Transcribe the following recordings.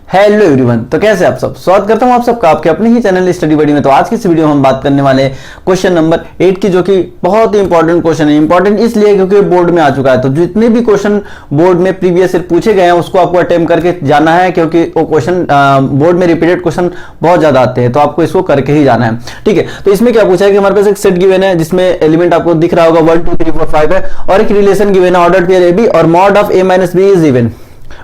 Hello everyone, तो कैसे आप सब। स्वागत करता हूं आप सबका आपके अपने ही चैनल स्टडी बडी में। तो आज की इस वीडियो में हम बात करने वाले हैं क्वेश्चन नंबर 8 की, जो कि बहुत ही इंपॉर्टेंट क्वेश्चन है। इंपॉर्टेंट इसलिए क्योंकि बोर्ड में आ चुका है, तो जितने भी क्वेश्चन बोर्ड में प्रीवियस ईयर पूछे गए हैं उसको आपको अटेम्प्ट करके जाना है, क्योंकि वो क्वेश्चन बोर्ड में रिपीटेड क्वेश्चन बहुत ज्यादा आते हैं, तो आपको इसको करके ही जाना है। ठीक है, तो इसमें क्या पूछा है कि हमारे पास एक सेट गिवन है जिसमें एलिमेंट आपको दिख रहा होगा 1 2 3 4 5 है, और एक रिलेशन गिवन है ऑर्डर पेयर ए बी और mod of A minus B is even.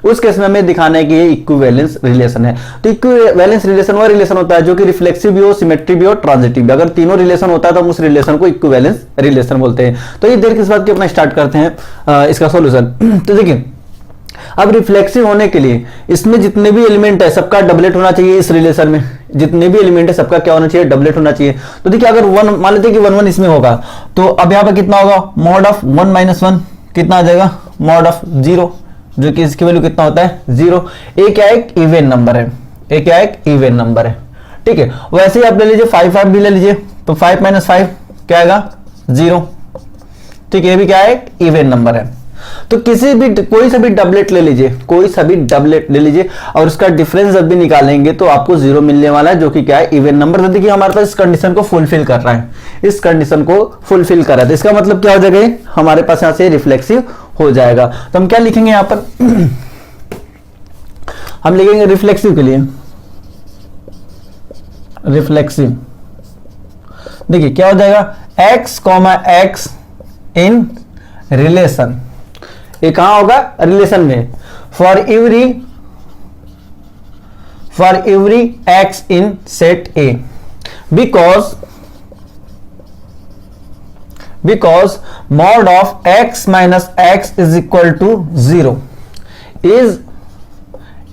उस केस में हमें दिखाना है कि ये इक्विवेलेंस रिलेशन है। तो इक्विवेलेंस रिलेशन वो रिलेशन होता है जो कि रिफ्लेक्सिव भी हो, सिमेट्री भी हो, ट्रांजिटिव भी। अगर तीनों रिलेशन होता है तो हम उस रिलेशन को इक्विवेलेंस रिलेशन बोलते हैं। तो ये देर किस बात की अपना स्टार्ट करते हैं इसका सॉल्यूशन। तो देखिए, अब रिफ्लेक्सिव होने के लिए इसमें जितने भी एलिमेंट है सबका डबलेट होना चाहिए। इस रिलेशन में जितने भी एलिमेंट है सबका क्या होना चाहिए, डबलेट होना चाहिए। तो देखिए, अगर वन मान लेते हैं कि 1 1 इसमें होगा, तो अब यहाँ पर कितना होगा, मॉड ऑफ 1 - 1 कितना आ जाएगा, मॉड ऑफ 0, जो कि इसकी वैल्यू कितना होता है 0। ए क्या है, एक इवन नंबर है। ए क्या है, एक इवन नंबर है। ठीक है, वैसे ही आप ले लीजिए 5 5 भी ले लीजिए, तो 5 - 5 क्या आएगा 0। ठीक है, ये भी क्या है, एक इवन नंबर है। तो किसी भी कोई सा भी डबलेट ले लीजिए, कोई सा भी डबलेट ले लीजिए, और उसका डिफरेंस जब भी निकालेंगे तो आपको 0 मिलने वाला है, जो कि क्या है, इवन नंबर। तो देखिए, हमारे पास इस कंडीशन को फुलफिल कर रहा है, इस कंडीशन को फुलफिल कर रहा है। तो इसका मतलब क्या हो जाएगा, हमारे पास यहां से रिफ्लेक्सिव हो जाएगा। तो हम क्या लिखेंगे यहां पर हम लिखेंगे रिफ्लेक्सिव के लिए, रिफ्लेक्सिव। देखिए क्या हो जाएगा, x, x इन रिलेशन। ये कहां होगा, रिलेशन में। For every x in set A, because mod of x minus x is equal to 0 is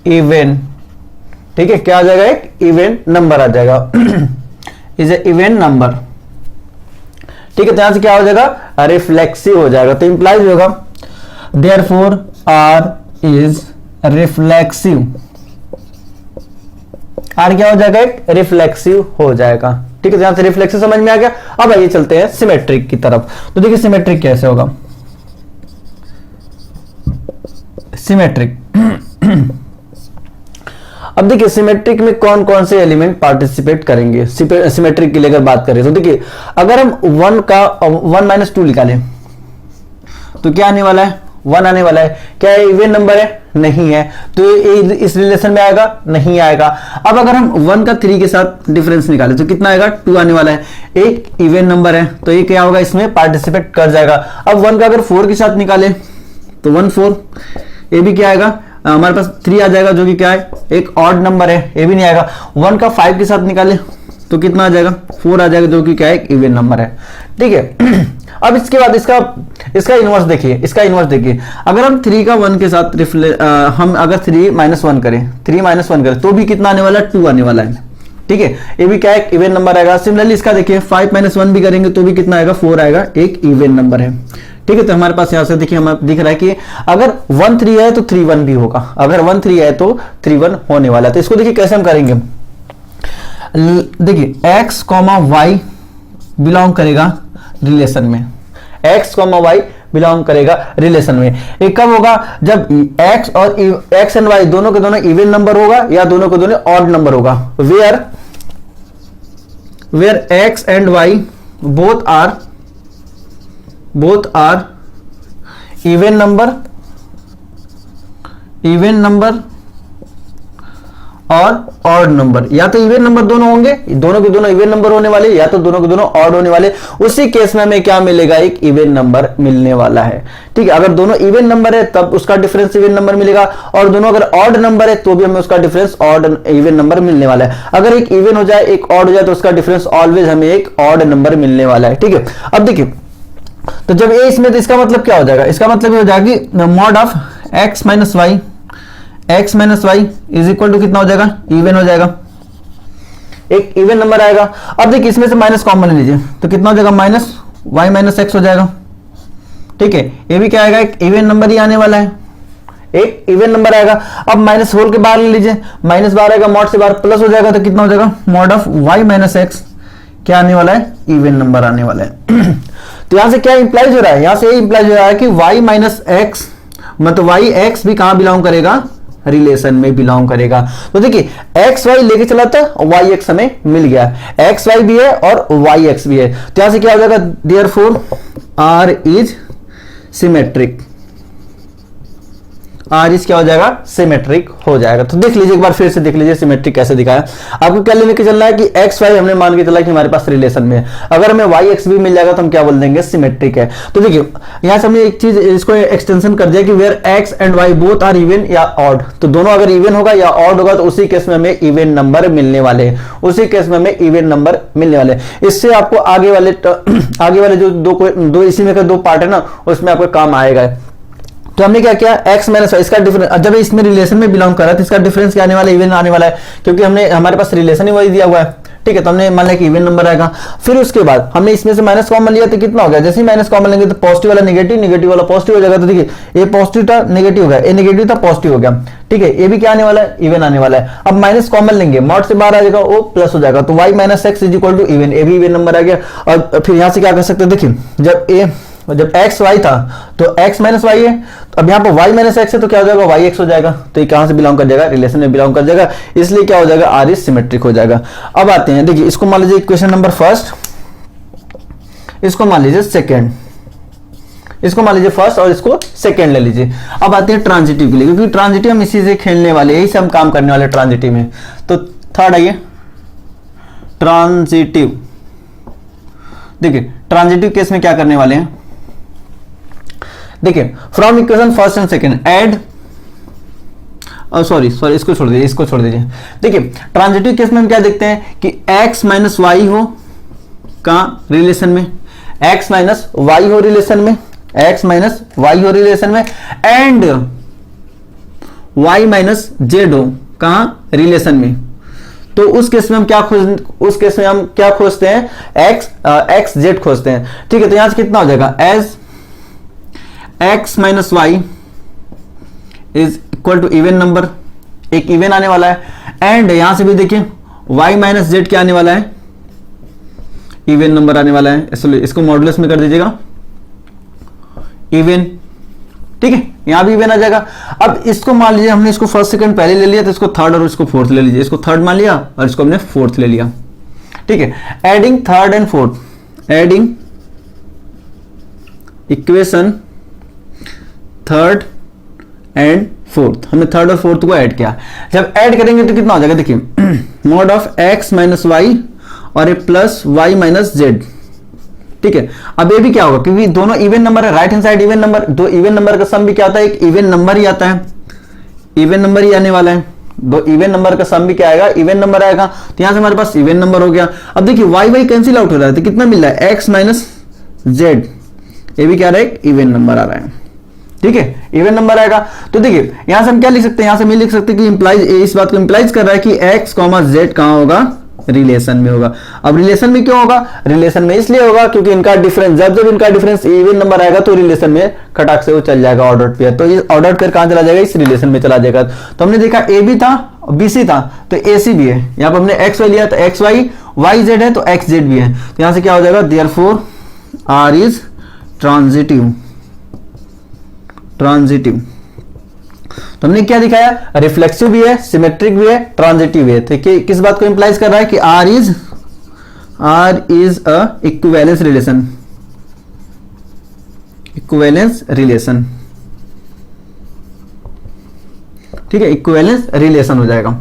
even। ठीक है, क्या आ जाएगा, एक इवन नंबर आ जाएगा इज ए इवन नंबर। ठीक है, तो यहां से क्या हो जाएगा, रिफ्लेक्सिव हो जाएगा। तो इंप्लाइज होगा therefore R is reflexive। R क्या हो जाएगा, एक रिफ्लेक्सिव हो जाएगा। ठीक है, यहां से रिफ्लेक्सिव समझ में आ गया। अब आइए चलते हैं सिमेट्रिक की तरफ। तो देखिए सिमेट्रिक कैसे होगा, सिमेट्रिक अब देखिए सिमेट्रिक में कौन कौन से एलिमेंट पार्टिसिपेट करेंगे। सिमेट्रिक के लिए अगर बात करें तो देखिए, अगर हम 1 - 2 निकालें तो क्या आने वाला है, 1 आने वाला है। क्या है, इवन नंबर है, नहीं है, तो ये इस रिलेशन में आएगा, नहीं आएगा। अब अगर हम 1 का 3 के साथ डिफरेंस निकालें तो कितना आएगा, 2 आने वाला है। एक इवन नंबर है, तो ये क्या होगा, इसमें पार्टिसिपेट कर जाएगा। अब 1 का अगर 4 के साथ निकालें तो 1 4, ये भी क्या आएगा, हमारे पास 3 आ जाएगा, जो कि क्या है, एक ऑड नंबर है, ये भी नहीं आएगा। 1 का 5 के साथ निकालें तो कितना आ जाएगा, 4 आ जाएगा, जो कि क्या है, एक इवन नंबर है। ठीक है अब इसके बाद इसका इनवर्स देखिए, इसका इनवर्स देखिए। अगर हम 3 का 1 के साथ हम अगर 3 - 1 करें, 3 - 1 करें तो भी कितना आने वाला है, 2 आने वाला है। ठीक है, ये भी क्या है, एक इवन नंबर आएगा। सिमिलरली इसका देखिए 5 - 1 भी करेंगे तो भी कितना आएगा, 4 आएगा, एक इवन नंबर है। ठीक है, तो हमारे पास यहां से देखिए हमें दिख रहा है कि अगर 1 3 है तो 3 1 भी होगा, अगर 1 3 है तो 3 1 होने वाला है। तो इसको देखिए कैसे हम करेंगे, देखिए x, y बिलोंग करेगा रिलेशन में, x, y बिलोंग करेगा रिलेशन में। ये कब होगा, जब x और x एंड y दोनों के दोनों इवन नंबर होगा या दोनों के दोनों ऑड नंबर होगा। Where x and y both are even number और ऑड नंबर। या तो इवन नंबर दोनों होंगे, दोनों के दोनों इवन नंबर होने वाले, या तो दोनों के दोनों ऑड होने वाले। उसी केस में हमें क्या मिलेगा, एक इवन नंबर मिलने वाला है। ठीक है, अगर दोनों इवन नंबर है तब उसका डिफरेंस इवन नंबर मिलेगा, और दोनों अगर ऑड नंबर है तो भी हमें उसका डिफरेंस ऑड इवन नंबर मिलने वाला है। अगर एक इवन हो जाए एक ऑड हो जाए तो उसका डिफरेंस ऑलवेज हमें एक ऑड नंबर मिलने वाला है। ठीक है, अब देखिए, तो जब ए इसमें, तो इसका मतलब क्या हो जाएगा, इसका मतलब ये हो जाएगा कि mod of x - y is equal to कितना हो जाएगा, इवन हो जाएगा, एक इवन नंबर आएगा। अब देखिए इसमें से माइनस कॉमन लीजिए तो कितना हो जाएगा, -y - x हो जाएगा। ठीक है, ये भी क्या आएगा, एक इवन नंबर ही आने वाला है, एक इवन नंबर आएगा। अब माइनस होल के बाहर ले लीजिए, माइनस बाहर आएगा, मॉड से बाहर प्लस हो जाएगा, तो कितना हो जाएगा, मॉड ऑफ y - x क्या आने वाला है, इवन नंबर आने वाला है। तो यहां से क्या इंप्लाइज हो रहा है, यहां से इंप्लाइज हो रहा है कि y - x मतलब y x भी कहां बिलोंग करेगा, रिलेशन में बिलोंग करेगा। तो देखिए एक्स वाई लेके चला था, वाई एक्स हमें मिल गया, एक्स वाई भी है और वाई एक्स भी है, तो यहां से क्या हो जाएगा, therefore R is symmetric, R is क्या हो जाएगा, सिमेट्रिक हो जाएगा। तो देख लीजिए एक बार फिर से देख लीजिए सिमेट्रिक कैसे दिखाया। आपको क्या लेने के चलना है कि एक्स वाई हमने मान के चला कि हमारे पास रिलेशन में है, अगर हमें वाई एक्स भी मिल जाएगा तो हम क्या बोल देंगे, सिमेट्रिक है। तो देखिए यहां से हमने एक चीज इसको एक्सटेंशन कर दिया कि where X and Y both are even या ऑड, तो दोनों अगर इवन होगा या ऑड होगा तो उसी केस में हमें इवन नंबर मिलने वाले हैं, उसी केस में हमें इवन नंबर मिलने वाले हैं। इससे आपको आगे वाले जो दो इसी में का दो पार्ट है ना, उसमें आपको काम आएगा। तो हमने क्या किया, x माइनस वाई, इसका डिफरेंस, जब इसमें रिलेशन में बिलोंग कर रहा है तो इसका डिफरेंस क्या आने वाला है, इवन आने वाला है, क्योंकि हमारे पास रिलेशन ही वही दिया हुआ है। ठीक है, तो हमने मान लिया कि इवन नंबर आएगा। फिर उसके बाद हमने इसमें से माइनस कॉमन लिया तो कितना हो गया, जैसे ही माइनस कॉमन लेंगे तो पॉजिटिव वाला नेगेटिव, नेगेटिव वाला पॉजिटिव हो जाएगा। तो देखिए ये पॉजिटिव था नेगेटिव हो गया, ये नेगेटिव था पॉजिटिव हो गया। ठीक है, ये भी क्या आने वाला है, इवन आने वाला है। अब माइनस कॉमन लेंगे, मॉड से बाहर आ जाएगा, वो प्लस हो जाएगा, तो y minus X is equal to even, ये भी इवन नंबर आ गया। और फिर यहां से क्या कर सकते हैं, देखिए जब x y था तो x माइनस वाई है, तो अब यहाँ पर y माइनस एक्स है तो क्या हो जाएगा, y x हो जाएगा। तो ये कहां से बिलोंग कर जाएगा, रिलेशन में बिलोंग कर जाएगा, इसलिए क्या हो जाएगा, आर इज सिमेट्रिक हो जाएगा। अब आते हैं, देखिए इसको मान लीजिए इक्वेशन नंबर फर्स्ट, इसको मान लीजिए सेकेंड, इसको मान लीजिए फर्स्ट और इसको सेकेंड ले लीजिए। अब आते हैं ट्रांजिटिव के लिए, क्योंकि ट्रांजिटिव हम इसी से खेलने वाले, यही से हम काम करने वाले ट्रांजिटिव में। तो थर्ड आइए ट्रांजिटिव, देखिए ट्रांजिटिव केस में क्या करने वाले हैं, देखिए from equation first and second add, sorry इसको छोड़ दीजिए, इसको छोड़ दीजिए। देखिए ट्रांजिटिव केस में हम क्या देखते हैं कि x माइनस वाई हो कहाँ, रिलेशन में, x माइनस वाई हो रिलेशन में, x माइनस वाई हो रिलेशन में, एंड y माइनस जेड हो कहाँ, रिलेशन में। तो उस केस में हम क्या खोजते हैं, x z खोजते हैं। ठीक है, तो यहां से कितना हो जाएगा, as x minus Y is equal to even number, एक इवन आने वाला है, एंड यहां से भी देखिए y माइनस जेड क्या आने वाला है, इवन नंबर आने वाला है। इसको मॉडुलस में कर दीजिएगा, इवन। ठीक है, यहां भी इवन आ जाएगा। अब इसको मान लीजिए हमने इसको फर्स्ट सेकंड पहले ले लिया, तो इसको थर्ड और इसको फोर्थ ले लीजिए, इसको थर्ड मान लिया और इसको हमने फोर्थ ले लिया। ठीक है, adding third and fourth, adding equation third and fourth, हमने थर्ड और फोर्थ को ऐड किया। जब ऐड करेंगे तो कितना हो जाएगा, देखिए mod of x minus Y और A plus Y minus Z. ठीक है, अब ये भी क्या होगा, क्योंकि दोनों इवन नंबर है, right hand side even number, दो इवन नंबर का सम भी क्या आता है, एक इवन नंबर ही आता है, इवन नंबर ही आने वाला है। दो इवन नंबर का सम भी क्या आएगा, इवन नंबर आएगा। तो यहां से हमारे पास इवन नंबर हो गया। अब देखिए वाई वाई कैंसिल आउट हो रहा है, तो कितना मिल रहा है, x माइनस जेड, ये भी क्या रहा है, इवन नंबर आ रहा है। ठीक है, इवन नंबर आएगा। तो देखिए यहां से हम क्या लिख सकते हैं, यहां से हम लिख सकते हैं कि इंप्लाइज, इस बात को इंप्लाइज कर रहा है कि x, z कहां होगा, रिलेशन में होगा। अब रिलेशन में क्यों होगा, रिलेशन में इसलिए होगा क्योंकि इनका डिफरेंस, जब इनका डिफरेंस इवन नंबर आएगा तो रिलेशन में खटाक से वो चल जाएगा ऑर्डर्ड पेयर, तो ये ऑर्डर्ड पेयर कहां चला जाएगा, इस रिलेशन में चला जाएगा। तो हमने देखा ए बी था, बी सी था, तो ए सी भी है। यहां पर हमने एक्स वाई लिया तो एक्स वाई, वाई जेड है तो एक्स जेड भी है। तो यहां से क्या हो जाएगा, therefore R is transitive, transitive. तो हमने क्या दिखाया, रिफ्लेक्सिव भी है, सिमेट्रिक भी है, ट्रांजिटिव भी है। तो किस बात को इंप्लाइज कर रहा है कि R is a equivalence relation, equivalence relation. ठीक है, इक्विवेलेंस रिलेशन हो जाएगा।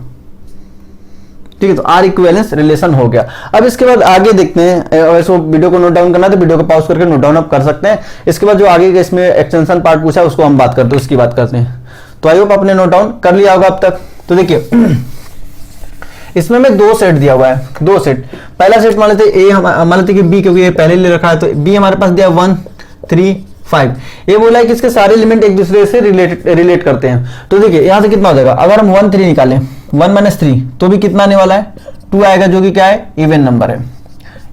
ठीक है, तो आर इक्विवेलेंस रिलेशन हो गया। अब इसके बाद आगे देखते हैं, वैसे वीडियो को नोट डाउन करना है तो वीडियो को पॉज करके नोट डाउन आप कर सकते हैं। इसके बाद जो आगे के इसमें एक्सटेंशन पार्ट पूछा उसको हम बात करते हैं, उसकी बात करते हैं। तो आई होप आपने नोट डाउन कर लिया होगा अब तक। तो देखिए इसमें मैं दो सेट दिया हुआ है, दो सेट। पहला सेट मान लेते ए, मान लेते कि बी, क्योंकि ये पहले ले रखा है, तो बी हमारे पास दिया 1 3 5। ये बोला है कि इसके सारे एलिमेंट एक दूसरे से रिलेट करते हैं। तो देखिए यहां से कितना हो जाएगा, अगर हम 1 3 निकालें, 1 माइनस 3 तो भी कितना आने वाला है, 2 आएगा, जो कि क्या है, इवन नंबर है।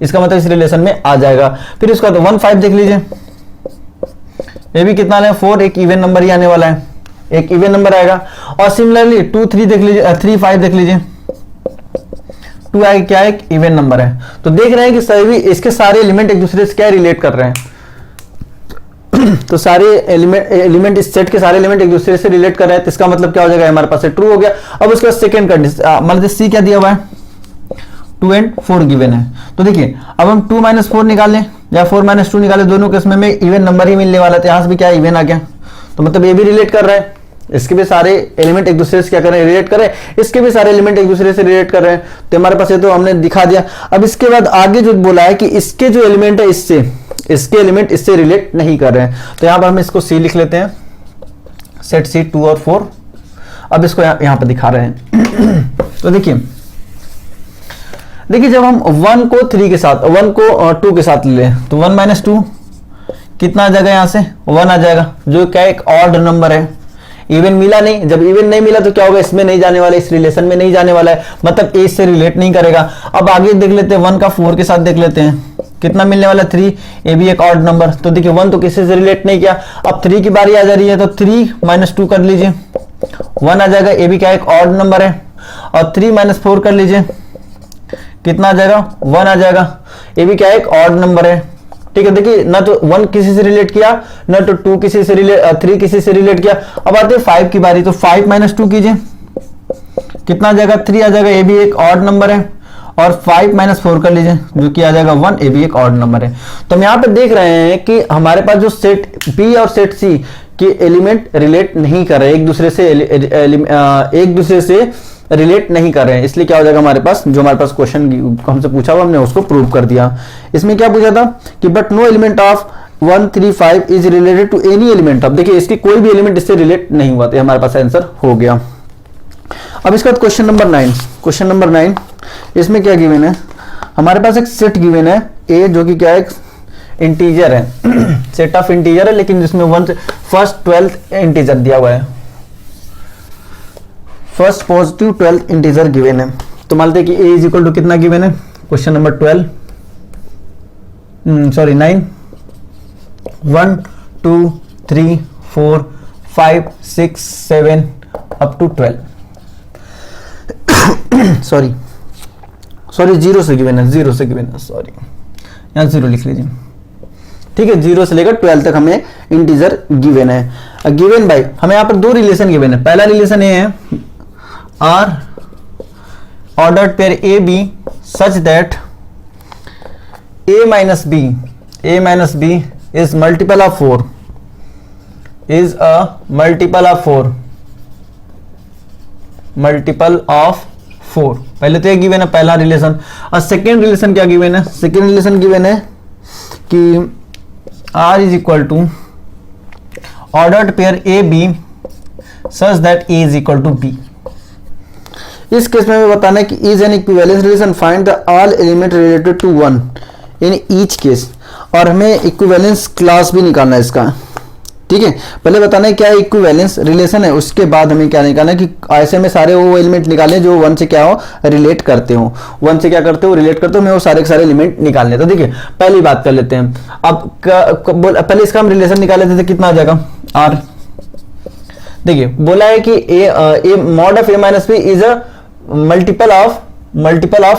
इसका मतलब इस रिलेशन में आ जाएगा। फिर इसका तो 1 5 देख लीजिए, ये भी कितना आने 4, एक इवन नंबर ही आने वाला है, एक इवन नंबर आएगा। और सिमिलरली 2 3 देख लीजिए, 3 5 देख लीजिए, 2 आएगा, क्या एक इवन नंबर है। तो देख रहे हैं कि सभी इसके सारे एलिमेंट एक दूसरे से क्या रिलेट कर रहे हैं। तो सारे एलिमेंट इस सेट के सारे एलिमेंट एक दूसरे से रिलेट कर रहे हैं, तो इसका मतलब क्या हो जाएगा, हमारे पास ट्रू हो गया। अब उसके बाद सेकंड कंडीशन, मान लीजिए सी क्या दिया हुआ है, 2 and 4 गिवन है। तो देखिए अब हम 2 - 4 निकालें या 4 - 2 निकालें, दोनों केस में इवन नंबर ही मिलने वाला था, यहां से भी क्या इवन आ गया, तो मतलब ये भी रिलेट कर रहा है, इसके भी सारे एलिमेंट एक दूसरे से क्या कर रहे हैं, रिलेट कर रहे हैं, इसके भी सारे एलिमेंट एक दूसरे से रिलेट कर रहे हैं। तो हमारे पास ये तो हमने दिखा दिया। अब इसके बाद आगे जो बोला है कि इसके जो एलिमेंट है इसके एलिमेंट इससे रिलेट नहीं कर रहे हैं, तो यहां पर हम इसको सी लिख लेते हैं, सेट सी 2 और 4। अब इसको यहां पर दिखा रहे हैं। तो देखिए जब हम 1 को 3 के साथ, 1 को 2 के साथ ले लें, तो 1 - 2 कितना आ जाएगा, यहां से 1 आ जाएगा, जो क्या एक ऑड नंबर है, इवन मिला नहीं। जब इवन नहीं मिला तो क्या होगा, इसमें नहीं जाने वाला, इस रिलेशन में नहीं जाने वाला है, मतलब ए से रिलेट नहीं करेगा। अब आगे देख लेते हैं, 1 का 4 के साथ देख लेते हैं, कितना मिलने वाला 3, ये भी एक ऑड नंबर। तो देखिए 1 तो किसी से रिलेट नहीं किया, अब 3 की बारी आ जा रही है, तो 3 - 2 कर लीजिए, 1 आ जाएगा, ये भी क्या एक ऑड नंबर है। और 3 - 4 कर लीजिए, कितना आ जाएगा, 1 आ जाएगा, ये भी क्या एक ऑड नंबर है। ठीक है, देखिए ना तो 1 किसी से रिलेट किया, ना तो 2 किसी से रिलेट, 3 किसी से रिलेट किया। अब आते हैं 5 की बारी, तो 5 - 2 कीजिए, कितना आ जाएगा, 3 आ जाएगा, ये भी एक ऑड नंबर है। और 5 - 4 कर लीजिए, जो कि आ जाएगा 1, ये भी एक ऑड नंबर है। तो हम यहाँ पे देख रहे हैं कि हमारे पास जो सेट बी और सेट सी के एलिमेंट रिलेट नहीं कर रहे, एक दूसरे से रिलेट नहीं कर रहे हैं, इसलिए क्या हो जाएगा, हमारे पास जो हमारे पास क्वेश्चन हमसे पूछा हुआ, हमने उसको प्रूव कर दिया। इसमें क्या पूछा था कि but no element of 1, 3, 5 is related to any element of, देखिए इसकी कोई भी एलिमेंट इससे रिलेट नहीं हुआ, तो हमारे पास आंसर हो गया। अब इसके बाद क्वेश्चन नंबर 9, इसमें क्या गिवन है, हमारे पास एक सेट गिवन है ए, जो कि क्या है, इंटीजर है, सेट ऑफ इंटीजर है, लेकिन जिसमें 1 से फर्स्ट 12th इंटीजर दिया हुआ है, first positive 12th integer given है। तो मान लेते हैं कि a इज इक्वल टू कितना गिवन है, question number 9, 1, 2, 3, 4, 5, 6, 7 up to 12, sorry 0 से गिवन है, सॉरी यहाँ 0 लिख लीजिए। ठीक है, 0 से लेकर 12 तक हमें इंटीजर गिवन है। गिवन बाय हमें यहाँ पर 2 रिलेशन गिवन है। पहला रिलेशन ये है, R ordered pair A b such that a minus b is multiple of 4, is a multiple of 4। पहले तो ये गिवन है पहला रिलेशन। और सेकेंड रिलेशन क्या गिवन है, सेकेंड रिलेशन गिवन है कि r is equal to ordered pair A b such that a is equal to b। इस केस में हमें बताना है कि is an equivalence relation, find the all element related to 1 in each case. और हमें इक्विवेलेंस क्लास भी निकालना है इसका। ठीक है, पहले बताना है क्या इक्विवेलेंस रिलेशन है, उसके बाद हमें क्या निकालना है कि ऐसे में सारे वो एलिमेंट निकालने जो 1 से क्या हो रिलेट करते हो, 1 से क्या करते हो रिलेट करते हो, हमें वो सारे के सारे एलिमेंट निकालने। तो देखिए पहली बात कर लेते हैं। अब पहले इसका हम रिलेशन निकाल लेते थे, कितना आ जाएगा आर। देखिए बोला है कि A mod of A minus B is a multiple of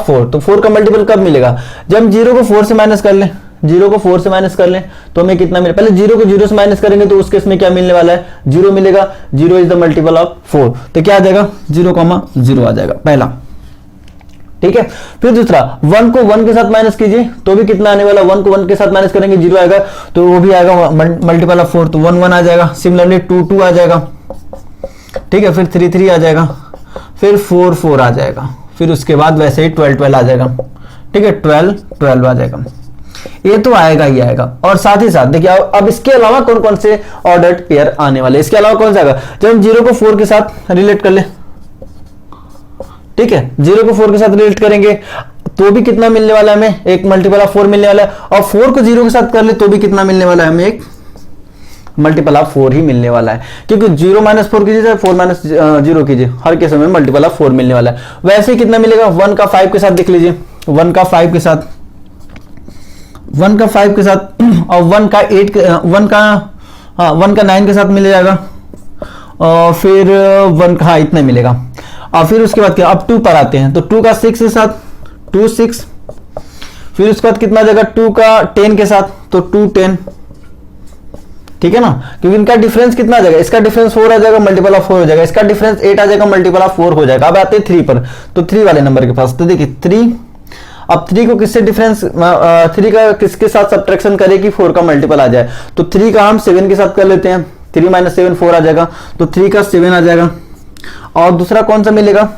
4। तो 4 का मल्टीपल कब मिलेगा, जब हम 0 को 4 से माइनस कर लें, 0 को 4 से माइनस कर लें तो हमें कितना मिले, पहले 0 को 0 से माइनस करेंगे तो उस केस में क्या मिलने वाला है, 0 मिलेगा। 0 इज द मल्टीपल ऑफ 4, तो क्या आ जाएगा 0,0 आ जाएगा पहला। ठीक है, फिर दूसरा 1 को 1 के साथ माइनस कीजिए तो भी कितना आने वाला, 1 को 1 के साथ माइनस करेंगे 0 आएगा, तो वो भी आएगा मल्टीपल ऑफ 4, तो 1 1 आ जाएगा। सिमिलरली 2 2 आ जाएगा। ठीक है, फिर 3 3 आ जाएगा, फिर 4 4 आ जाएगा, फिर उसके बाद वैसे ही 12 12 आ जाएगा। ठीक है, 12 12 आ जाएगा। ये तो आएगा ही आएगा। और साथ ही साथ देखिए अब इसके अलावा कौन कौन से ऑर्डर्ड पेयर आने वाले, इसके अलावा कौन सा आएगा, जब हम 0 को 4 के साथ रिलेट कर ले। ठीक है, 0 को 4 के साथ रिलेट करेंगे तो भी कितना मिलने वाला है हमें, एक मल्टीपल ऑफ 4 मिलने वाला है। और 4 को 0 के साथ कर ले तो भी कितना मिलने वाला है हमें, एक मल्टीपल ऑफ 4 ही मिलने वाला है, क्योंकि 0 - 4 कीजिए, 4 - 0 कीजिए, हर केस में मल्टीपल ऑफ 4 मिलने वाला है। वैसे ही कितना मिलेगा, 1 का 5 के साथ देख लीजिए, 1 का 5 के साथ, 1 का 5 के साथ, और 1 का 8 1 का 9 के साथ मिल जाएगा, और फिर 1 का इतना मिलेगा। और फिर उसके बाद क्या, अब 2 पर आते हैं, तो 2 का 6 के साथ 2 6, फिर उसके बाद कितना जाएगा 2 का 10 के साथ, तो 2 10, ठीक है ना, क्योंकि इनका डिफरेंस कितना आ जाएगा, इसका डिफरेंस 4 आ जाएगा, मल्टीपल ऑफ 4 हो जाएगा, इसका डिफरेंस 8 आ जाएगा, मल्टीपल ऑफ 4 हो जाएगा। अब आते हैं 3 पर, तो 3 वाले नंबर के पास, तो देखिए 3, अब 3 को किससे डिफरेंस 3 का किसके साथ सब्ट्रैक्शन करें कि 4 का मल्टीपल आ जाए, तो 3 का हम 7 के साथ कर लेते हैं, 3 - 7 4 आ जाएगा, तो 3 का 7 आ जाएगा। और दूसरा कौन सा मिलेगा,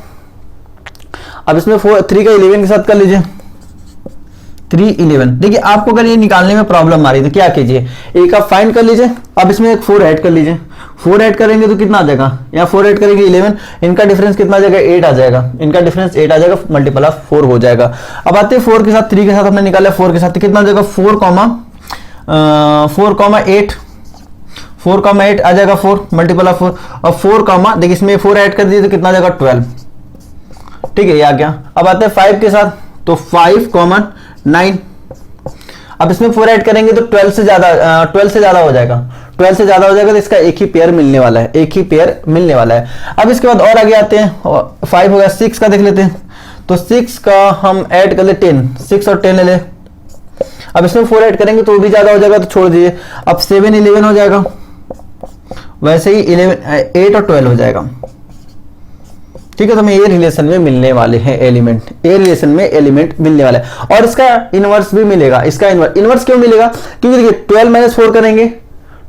अब इसमें 3 का 11 के साथ कर लीजिए, 3 11। देखिए आपको अगर ये निकालने में प्रॉब्लम आ रही है तो क्या कीजिए, एक आप फाइंड कर लीजिए, अब इसमें एक 4 ऐड कर लीजिए, 4 ऐड करेंगे तो कितना आ जाएगा, या 4 ऐड करेंगे 11, इनका डिफरेंस कितना आ जाएगा, 8 आ जाएगा, इनका डिफरेंस 8 आ जाएगा, मल्टीपल ऑफ 4 हो जाएगा। अब आते हैं 4 के साथ, 3 के साथ हमने निकाला, 4 के साथ तो कितना आ जाएगा, 4, 8 आ जाएगा, 4 मल्टीपल ऑफ 4, और 4, देखिए इसमें 4 ऐड कर दिए तो कितना आ जाएगा 12, ठीक है, ये आ गया। अब आते हैं 5 के साथ, तो 5, 9, अब इसमें 4 ऐड करेंगे तो 12 से ज्यादा हो जाएगा, 12 से ज्यादा हो जाएगा, तो इसका एक ही पेयर मिलने वाला है, एक ही पेयर मिलने वाला है। अब इसके बाद और आगे आते हैं, 5 हो गया, 6 का देख लेते हैं, तो 6 का हम ऐड कर ले 10, 6 और 10 ले ले, अब इसमें 4 ऐड करेंगे तो भी ज्यादा हो जाएगा, तो छोड़ दीजिए। अब 7 11 हो जाएगा, वैसे ही 8 और 12 हो जाएगा, ठीक है। तो हमें ये रिलेशन में मिलने वाले हैं एलिमेंट, ए रिलेशन में एलिमेंट मिलने वाला है, और इसका इनवर्स भी मिलेगा। इसका इनवर्स क्यों मिलेगा, क्योंकि देखिए 12 - 4 करेंगे,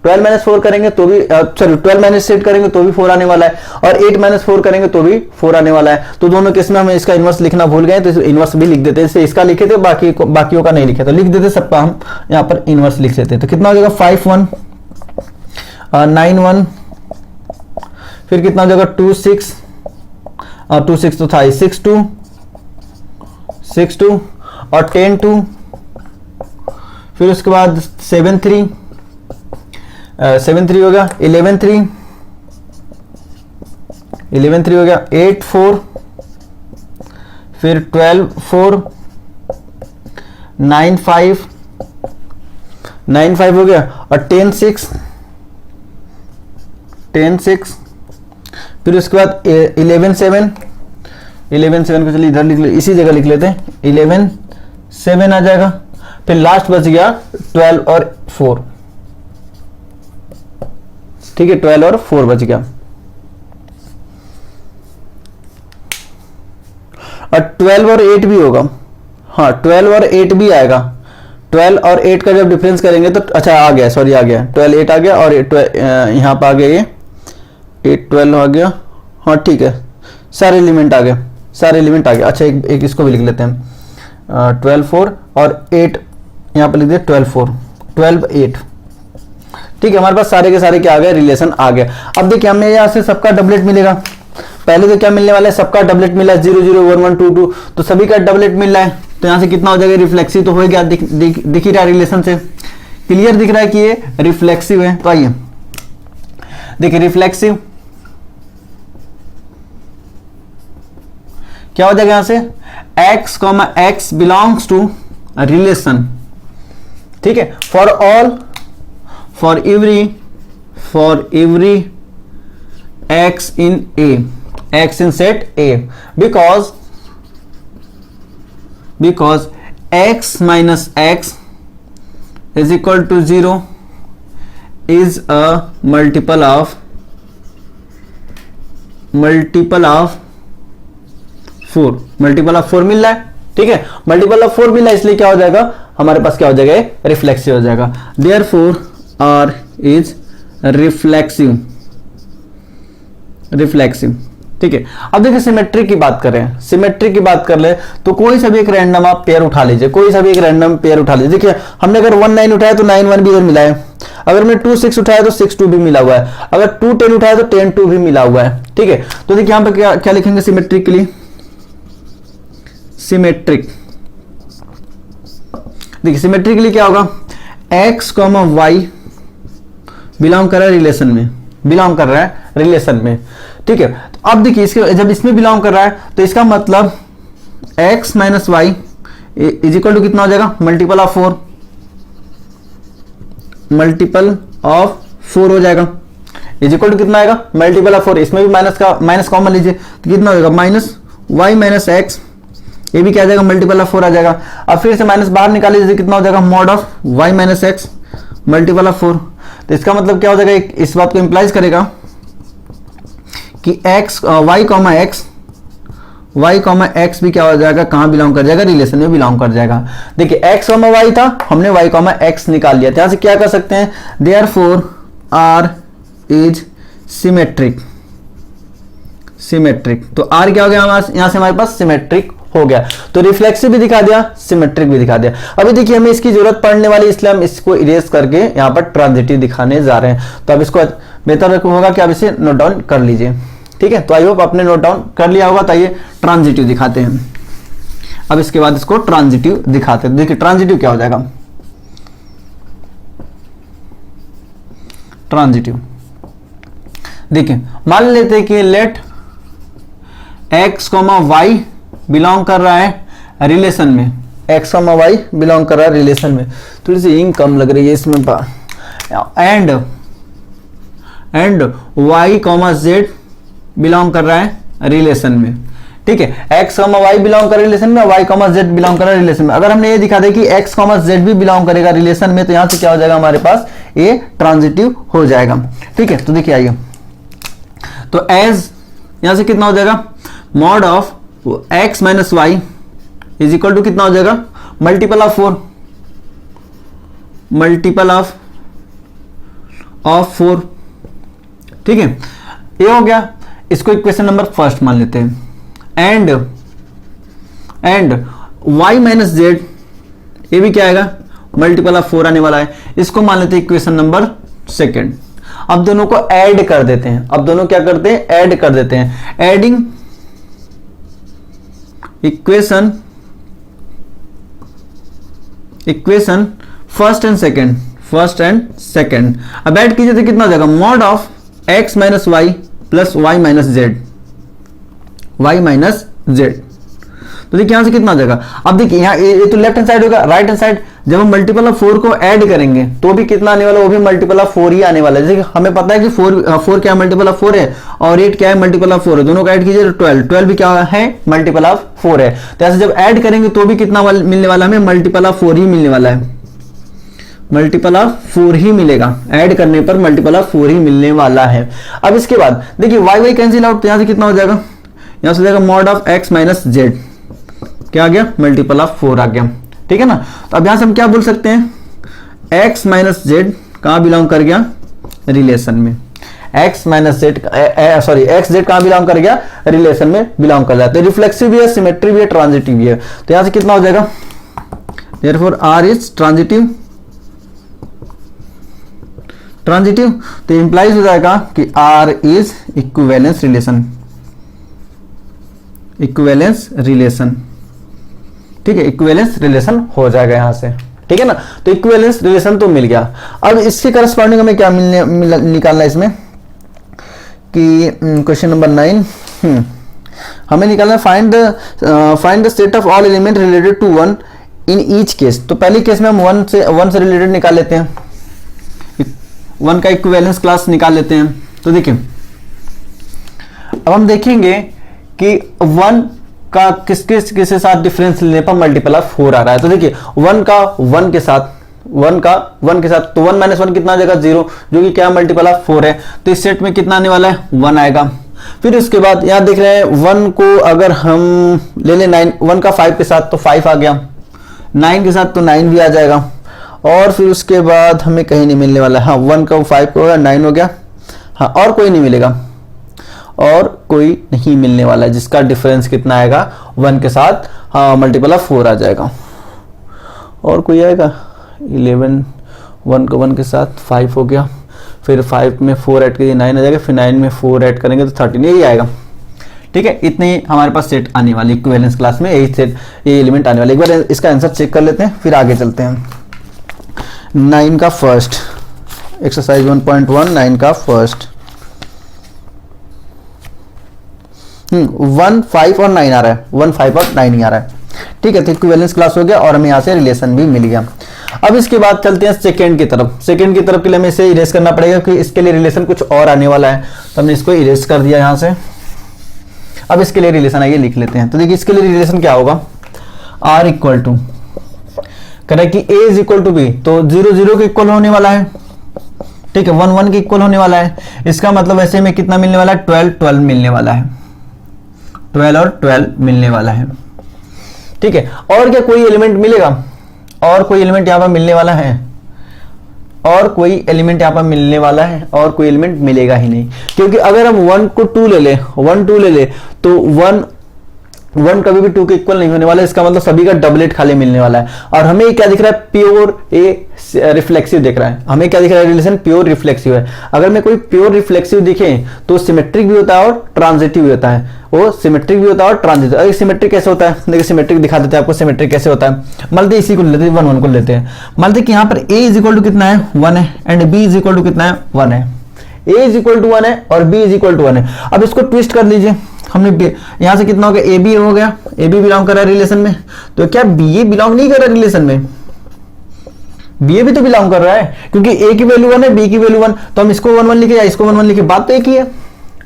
12 - 4 करेंगे तो भी सॉरी 12 - 8 करेंगे तो भी 4 आने वाला है, और 8 - 4 करेंगे तो भी 4 आने वाला है। तो दोनों केस में हम इसका इनवर्स लिखना भूल गए, तो इनवर्स भी लिख देते हैं, जैसे इसका लिखे थे, बाकियों का नहीं लिखे, तो लिख देते, सबका हम यहाँ पर इनवर्स लिख देते हैं। तो कितना हो जाएगा, 5 1 9 1, फिर कितना हो जाएगा 2 6, 2 6 तो था 6 2 और 10 2, फिर उसके बाद 7 3 हो गया, 11 3 हो गया, 8 4, फिर 12 4, 9 5 हो गया, और 10 6, फिर उसके बाद 11 7 को चलिए इधर लिख ले, इसी जगह लिख लेते हैं, 11 7 आ जाएगा, फिर लास्ट बच गया 12 और 4, ठीक है, 12 और 4 बच गया, और 12 और 8 भी होगा, हाँ 12 और 8 भी आएगा, 12 और 8 का जब डिफरेंस करेंगे तो अच्छा आ गया, सॉरी आ गया 12 8 आ गया, और यहाँ पर आ गया ये 8 12 आ गया, हाँ ठीक है, सारे एलिमेंट आ गए, अच्छा एक इसको भी लिख लेते हैं, 12 4 और 8 यहाँ पर लिख दिया, 12 4 12 8, ठीक है, हमारे पास सारे के सारे क्या आ गए, रिलेशन आ गया। अब देखिए हमें यहाँ से सबका डबलेट मिलेगा, पहले तो क्या मिलने वाला है, सबका डबलेट मिला 0 0 1 1 2 2, तो सभी का डबलेट मिल रहा है, तो यहाँ से कितना हो जाएगा, रिफ्लेक्सिव तो हो गया, दिख ही रहा है, रिलेशन से क्लियर दिख रहा है कि ये रिफ्लेक्सिव है। तो आइए देखिए रिफ्लेक्सिव क्या हो जाएगा, यहां से x बिलोंग्स टू रिलेशन, ठीक है, for every x in set A, because x minus x is equal to 0 is a multiple of 4, multiple of 4 मिल रहा है, ठीक है, मल्टीपल ऑफ 4 मिल रहा है, इसलिए क्या हो जाएगा, हमारे पास क्या हो जाएगा, रिफ्लेक्सिव हो जाएगा। Therefore R is रिफ्लेक्सिव, ठीक है। अब देखिए सिमेट्री की बात करें, सिमेट्री की बात कर ले तो कोई सा भी एक रैंडम आप पेयर उठा लीजिए, कोई सा भी एक रैंडम पेयर उठा लीजिए। देखिए हमने अगर 1 9 उठाया तो 9 1 भी इधर मिला है, अगर हमने 2 6 उठाया तो 6 2 भी मिला हुआ है, अगर 2 10 उठाया तो 10 2 भी मिला हुआ है, ठीक है। तो देखिए यहाँ पे क्या लिखेंगे सिमेट्रिकली, देखिए सिमेट्रिकली क्या होगा, x, y बिलोंग कर रहा है रिलेशन में, ठीक है। तो अब देखिए इसके जब इसमें बिलोंग कर रहा है तो इसका मतलब x minus Y is equal to कितना हो जाएगा, मल्टीपल ऑफ 4 हो जाएगा, इज इक्वल टू कितना आएगा, मल्टीपल ऑफ 4, इसमें भी माइनस कॉमन लीजिए तो कितना हो जाएगा, माइनस वाई माइनस एक्स, ये भी क्या आ जाएगा, मल्टीपल ऑफ 4 आ जाएगा। अब फिर से माइनस बाहर निकाल लीजिए, कितना हो जाएगा, mod of y minus x multiple of 4। तो इसका मतलब क्या हो जाएगा, इस बात को इंप्लाइज करेगा कि y कॉमा एक्स भी क्या हो जाएगा, कहां बिलोंग कर जाएगा, रिलेशन में बिलोंग कर जाएगा। देखिए x कॉमा y था, हमने y कॉमा एक्स निकाल लिया। यहां से क्या कर सकते हैं, देयरफॉर r इज सिमेट्रिक। तो r क्या हो गया, यहां से हमारे पास सिमेट्रिक हो गया। तो रिफ्लेक्सिव भी दिखा दिया, सिमेट्रिक भी दिखा दिया। अभी देखिए हमें इसकी जरूरत पड़ने वाली, इसलिए हम इसको इरेज करके यहां पर ट्रांजिटिव दिखाने जा रहे हैं। तो अब इसको बेहतर होगा कि आप इसे नोट डाउन कर लीजिए, ठीक है। तो आई होप आपने नोट डाउन कर लिया होगा। तो आइए ट्रांजिटिव दिखाते हैं। अब इसके बाद इसको ट्रांजिटिव दिखाते हैं। देखिए ट्रांजिटिव क्या हो जाएगा, ट्रांजिटिव देखिए मान लेते हैं कि let x comma y belong कर रहा है रिलेशन में, x कॉमा वाई बिलोंग कर रहा है रिलेशन में। थोड़ी सी इंक कम लग रही है इसमें, and y comma z belong कर रहा है रिलेशन में, ठीक है। x कॉमा वाई बिलोंग कर रहा है रिलेशन में, y कॉमा z बिलोंग कर रहा है रिलेशन में। अगर हमने ये दिखा दे कि x कॉमा z भी बिलोंग करेगा रिलेशन में, तो यहां से क्या हो जाएगा, हमारे पास ये ट्रांजिटिव हो जाएगा, ठीक है। तो देखिए आइए, तो एज यहां से कितना हो जाएगा, mod of x minus Y is equal to कितना हो जाएगा, मल्टीपल ऑफ 4, मल्टीपल ऑफ 4, ठीक है। ये हो गया। इसको इक्वेशन नंबर फर्स्ट मान लेते हैं। एंड y माइनस जेड, ये भी क्या आएगा, मल्टीपल ऑफ 4 आने वाला है। इसको मान लेते हैं इक्वेशन नंबर सेकंड। अब दोनों को ऐड कर देते हैं। अब दोनों क्या करते हैं, ऐड कर देते हैं। Adding equation first and second. अब ऐड कीजिए तो कितना हो जाएगा, mod of x minus y plus y minus z. तो देखिए यहां से कितना हो जाएगा। अब देखिए यहाँ ये तो लेफ्ट हैंड साइड होगा, राइट हैंड साइड जब हम मल्टीपल ऑफ 4 को ऐड करेंगे तो भी कितना आने वाला है, वो भी मल्टीपल ऑफ 4 ही आने वाला है। जैसे हमें पता है कि 4 क्या मल्टीपल ऑफ 4 है और 8 क्या है, मल्टीपल ऑफ 4 है। दोनों को ऐड कीजिए तो 12 भी क्या है, मल्टीपल ऑफ 4 है। तो ऐसे जब ऐड करेंगे तो भी कितना मिलने वाला, हमें मल्टीपल ऑफ 4 ही मिलने वाला है, मल्टीपल ऑफ 4 ही मिलेगा। ऐड करने पर मल्टीपल ऑफ 4 ही मिलने वाला है। अब इसके बाद देखिए y कैंसिल आउट, तो यहां से कितना हो जाएगा, यहां से जाएगा mod of x minus Z, क्या आ गया, मल्टीपल ऑफ 4 आ गया, ठीक है ना। तो अब यहां से हम क्या बोल सकते हैं, x माइनस जेड कहां बिलोंग कर गया, रिलेशन में। x minus Z sorry x Z कहां बिलोंग कर गया, रिलेशन में बिलोंग कर जाता है। रिफ्लेक्सिव भी है, सिमेट्री भी है, ट्रांजिटिव भी है। तो यहां से कितना हो जाएगा, देयरफॉर r इज ट्रांजिटिव। तो इंप्लाइज हो जाएगा कि r इज इक्विवेलेंस रिलेशन, ठीक है। इक्विवेलेंस रिलेशन हो जाएगा यहां से, ठीक है ना। तो इक्विवेलेंस रिलेशन तो मिल गया। अब इसके करस्पॉन्डिंग हमें क्या निकालना है इसमें, कि क्वेश्चन नंबर 9 हमें निकालना है find the set of all element related to 1 in each case. तो पहले केस में हम 1 से रिलेटेड निकाल लेते हैं, 1 का इक्विवेलेंस क्लास निकाल लेते हैं। तो देखिए अब हम देखेंगे कि 1 का किसके साथ डिफरेंस लेने पर मल्टीपल ऑफ 4 आ रहा है। तो देखिए 1 का 1 के साथ तो 1 माइनस 1 कितना आ जाएगा, 0, जो कि क्या मल्टीपल ऑफ 4 है। तो इस सेट में कितना आने वाला है, 1 आएगा। फिर उसके बाद यहां देख रहे हैं 1 को अगर हम ले लें 9, 1 का 5 के साथ तो 5 आ गया, 9 के साथ तो 9 भी आ जाएगा। और फिर उसके बाद हमें कहीं नहीं मिलने वाला, हाँ 1 का 5 को 9 हो गया, हाँ और कोई नहीं मिलेगा, और कोई नहीं मिलने वाला है जिसका डिफरेंस कितना आएगा, 1 के साथ हाँ मल्टीपल ऑफ 4 आ जाएगा। और कोई आएगा 11, 1 को 1 के साथ 5 हो गया, फिर 5 में 4 ऐड करिए 9 आ जाएगा, फिर 9 में 4 ऐड करेंगे तो 13, यही आएगा, ठीक है। इतने ही हमारे पास सेट आने वाली इक्विवेलेंस क्लास में, यही सेट ये एलिमेंट आने वाले। एक बार इसका आंसर चेक कर लेते हैं, फिर आगे चलते हैं। 9 का फर्स्ट एक्सरसाइज 1.1, 9 का फर्स्ट 1, 5 और 9 आ रहा है, 1, 5 और 9 ही आ रहा है, ठीक है। तो इक्विवेलेंस क्लास हो गया और हमें यहाँ से रिलेशन भी मिल गया। अब इसके बाद चलते हैं सेकंड की तरफ। सेकंड की तरफ के लिए हमें इसे इरेज करना पड़ेगा कि इसके लिए रिलेशन कुछ और आने वाला है, तो हमने इसको इरेज कर दिया यहाँ से। अब इसके लिए रिलेशन आइए लिख लेते हैं। तो देखिए इसके लिए रिलेशन क्या होगा, r इक्वल टू करें कि a is equal to b, तो 0 0 के इक्वल होने वाला है, ठीक है, 1 1 के इक्वल होने वाला है, इसका मतलब ऐसे में कितना मिलने वाला है, 12 12 मिलने वाला है, 12 और 12 मिलने वाला है। ठीक है, और क्या कोई एलिमेंट मिलेगा, और कोई एलिमेंट यहां पर मिलने वाला है, और कोई एलिमेंट यहां पर मिलने वाला है, और कोई एलिमेंट मिलेगा ही नहीं, क्योंकि अगर हम 1 को 2 ले ले, 1 2 ले ले तो 1 1 कभी भी 2 के इक्वल नहीं होने वाला, इसका मतलब सभी का डबलेट खाली मिलने वाला है। और हमें क्या दिख रहा है, प्योर रिफ्लेक्सिव दिख रहा है, हमें क्या दिख रहा है, रिलेशन प्योर रिफ्लेक्सिव है। अगर मैं कोई प्योर रिफ्लेक्सिव दिखे तो सिमेट्रिक भी होता है और ट्रांजिटिव भी होता है, वो सिमेट्रिक भी होता है और ट्रांजिटिव। अरे सिमेट्रिक कैसे होता है, देखिए सिमेट्रिक दिखा देते हैं आपको, सिमेट्रिक कैसे होता है। मान लीजिए इसी को लेते हैं, 1 1 को लेते हैं, मान लीजिए कि यहाँ पर a इज इक्वल टू कितना है, 1 है, and b is equal to कितना है, 1 है, a इज इक्वल टू 1 है और b इज इक्वल टू 1 है। अब इसको ट्विस्ट कर लीजिए, हमने यहां से कितना हो गया, ए बी हो गया, ए बी बिलोंग कर रहा है रिलेशन में, तो क्या बी ए बिलोंग नहीं कर रहा है रिलेशन में, बी ए भी तो बिलोंग कर रहा है, क्योंकि ए की वैल्यू 1 है, बी की वैल्यू 1, तो हम इसको 1 1 लिखे या इसको 1 1 लिखे, बात तो एक ही है,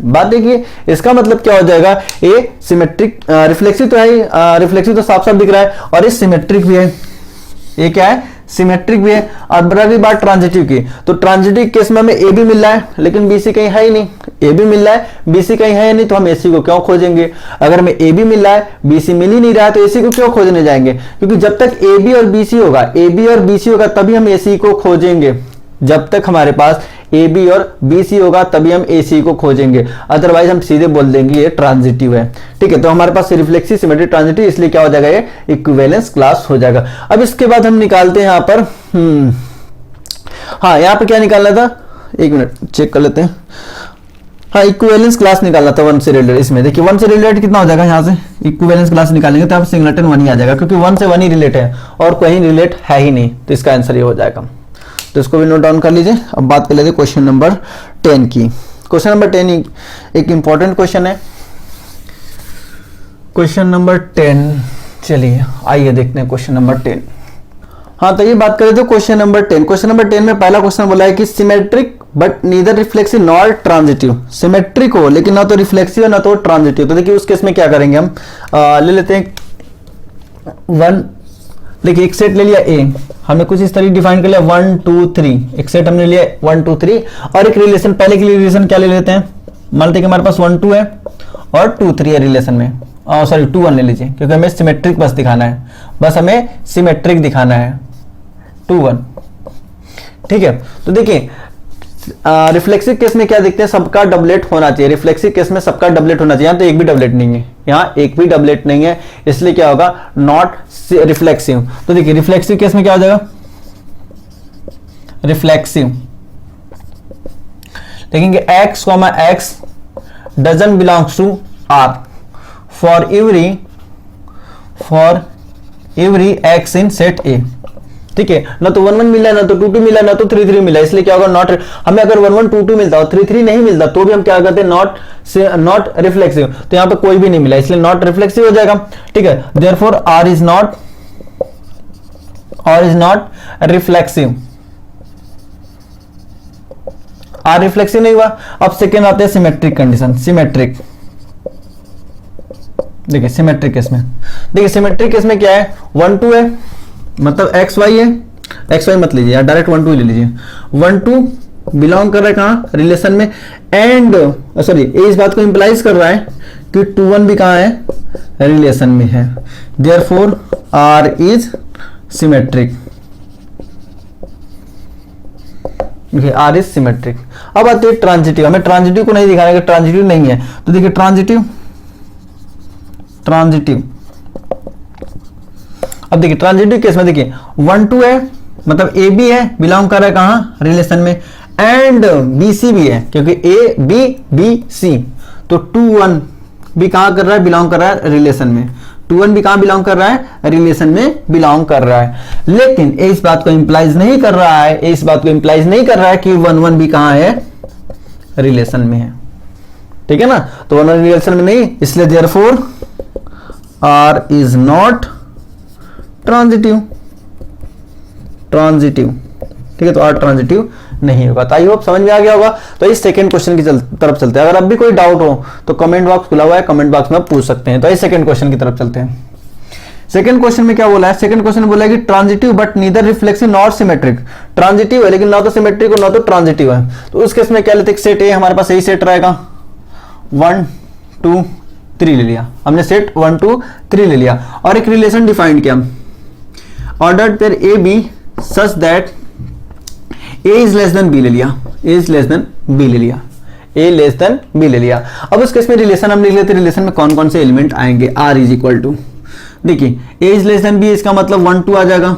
बात एक ही है। इसका मतलब क्या हो जाएगा, ए सिमेट्रिक रिफ्लेक्सिव तो है, रिफ्लेक्सिव तो साफ साफ दिख रहा है, और ये सिमेट्रिक भी है, ये क्या है, सिमेट्रिक भी है। और रही बात ट्रांजिटिव की, तो ट्रांजिटिव केस में हमें ए भी मिल रहा है लेकिन बीसी कहीं है ही नहीं, ए भी मिल रहा है बीसी कहीं है ही नहीं, तो हम एसी को क्यों खोजेंगे। अगर हमें ए भी मिल रहा है बीसी मिल ही नहीं रहा है तो एसी को क्यों खोजने जाएंगे, क्योंकि जब तक ए बी और बीसी होगा, ए बी और बीसी होगा तभी हम एसी को खोजेंगे, जब तक हमारे पास ए बी और बी सी होगा तभी हम ए सी को खोजेंगे, अदरवाइज हम सीधे बोल देंगे ये ट्रांजिटिव है। ठीक है, तो हमारे पास रिफ्लेक्सिव सिमेट्रिक ट्रांजिटिव, इसलिए क्या हो जाएगा, ये इक्विवेलेंस क्लास हो जाएगा। अब इसके बाद हम निकालते हैं यहां पर हाँ यहां पर क्या निकालना था, एक मिनट चेक कर लेते हैं। हाँ इक्विवेलेंस क्लास निकालना था 1 से रिलेटेड, इसमें देखिए 1 से रिलेटेड कितना हो जाएगा, यहां से इक्विवेलेंस क्लास निकालेंगे तो आप सिंगलेटन 1 ही आ जाएगा, क्योंकि 1 से 1 ही रिलेट है और कोई रिलेट है ही नहीं, तो इसका आंसर ये हो जाएगा। तो इसको भी नोट डाउन कर लीजिए। अब बात कर लेते हैं क्वेश्चन नंबर 10 की। क्वेश्चन नंबर 10 एक इंपॉर्टेंट क्वेश्चन है, क्वेश्चन नंबर 10, चलिए आइए देखते हैं क्वेश्चन नंबर 10। हाँ तो ये बात करें तो क्वेश्चन नंबर 10, क्वेश्चन नंबर 10 में पहला क्वेश्चन बोला है कि symmetric but neither reflexive nor transitive, symmetric हो लेकिन ना तो रिफ्लेक्सिव ना तो ट्रांजिटिव। तो देखिए उस केस में क्या करेंगे हम, ले लेते हैं 1, देखिए एक सेट ले लिया ए, हमने कुछ इस तरीके डिफाइन कर लिया 1 2 3, एक सेट हमने लिया 1 2 3, और एक रिलेशन, पहले के लिए रिलेशन क्या ले लेते हैं, मान लेते हैं कि हमारे पास 1 2 है और 2 3 है रिलेशन में, सॉरी 2 1 ले लीजिए, क्योंकि हमें सिमेट्रिक बस दिखाना है, बस हमें सिमेट्रिक दिखाना है 2 1। ठीक है, तो देखिए रिफ्लेक्सिव केस में क्या देखते हैं, सबका डबलेट होना चाहिए, रिफ्लेक्सिव केस में सबका डबलेट होना चाहिए, यहाँ तो एक भी डबलेट नहीं है, यहाँ एक भी डबलेट नहीं है, इसलिए क्या होगा, नॉट रिफ्लेक्सिव। तो देखिए रिफ्लेक्सिव केस में क्या हो जाएगा, रिफ्लेक्सिव देखेंगे x, x doesn't belongs to R for every x in set A। ठीक है, ना तो 1 1 मिला ना तो 2 2 मिला ना तो 3 3 मिला, इसलिए क्या होगा, नॉट, हमें अगर 1 1 2 2 मिलता और 3 3 नहीं मिलता तो भी हम क्या करते हैं, नॉट रिफ्लेक्सिव, तो यहां पे कोई भी नहीं मिला इसलिए नॉट रिफ्लेक्सिव हो जाएगा। ठीक है, therefore R is not reflexive, R reflexive नहीं हुआ। अब सेकेंड आते हैं सिमेट्रिक कंडीशन, सिमेट्रिक, देखिए सिमेट्रिक केस में, देखिए सिमेट्रिक केस में क्या है, 1 2 है मतलब एक्स वाई है, एक्स वाई मत लीजिए यार, डायरेक्ट 1 2 ले लीजिए, 1 2 बिलोंग कर रहा है कहां, रिलेशन में, एंड सॉरी ये इस बात को इंप्लाइज कर रहा है कि 2 1 भी कहां है, रिलेशन में है, therefore R is symmetric, R is symmetric. अब आते हैं ट्रांजिटिव, हमें ट्रांजिटिव को नहीं दिखाना है, ट्रांजिटिव नहीं है, तो देखिए ट्रांजिटिव, अब देखिए ट्रांजिटिव केस में देखिए 1 2 है मतलब ए बी है, बिलोंग कर रहा है कहां, रिलेशन में, एंड बी सी भी है, क्योंकि ए बी बी सी, तो 2 1 भी कहां कर रहा है, बिलोंग कर रहा है रिलेशन में, 2 1 भी कहां बिलोंग कर रहा है, रिलेशन में बिलोंग कर रहा है। लेकिन इस बात को इंप्लाइज नहीं कर रहा है, इस बात को इंप्लाइज नहीं कर रहा है कि 1 1 भी कहां है, रिलेशन में है। ठीक है ना, तो 1 1 रिलेशन में नहीं, इसलिए therefore R is not transitive, ठीक है, तो R ट्रांजिटिव नहीं होगा। तो आई होप समझ में आ गया होगा। तो इस सेकंड क्वेश्चन की तरफ चलते हैं, अगर अब भी कोई डाउट हो तो कमेंट बॉक्स खुला हुआ है, कमेंट बॉक्स में पूछ सकते हैं। तो इस सेकंड क्वेश्चन की तरफ चलते हैं। सेकंड क्वेश्चन में क्या बोला है, सेकंड क्वेश्चन बोला है कि transitive but neither reflexive not symmetric. Transitive है लेकिन ना तो सिमेट्रिक और ना तो ट्रांजिटिव है, तो उस केस में क्या लेते हैं, सेट ए हमारे पास यही सेट रहेगा, 1 2 3 ले लिया हमने, सेट 1 2 3 ले लिया और एक रिलेशन डिफाइंड किया, ordered pair A b such that a is less than b ले लिया, a is less than b ले लिया, ए लेस देन बी ले लिया। अब उस केस में रिलेशन हम लिख लेते हैं, रिलेशन में कौन कौन से एलिमेंट आएंगे, आर इज इक्वल टू, देखिए ए इज लेस देन बी, इसका मतलब 1 2 आ जाएगा,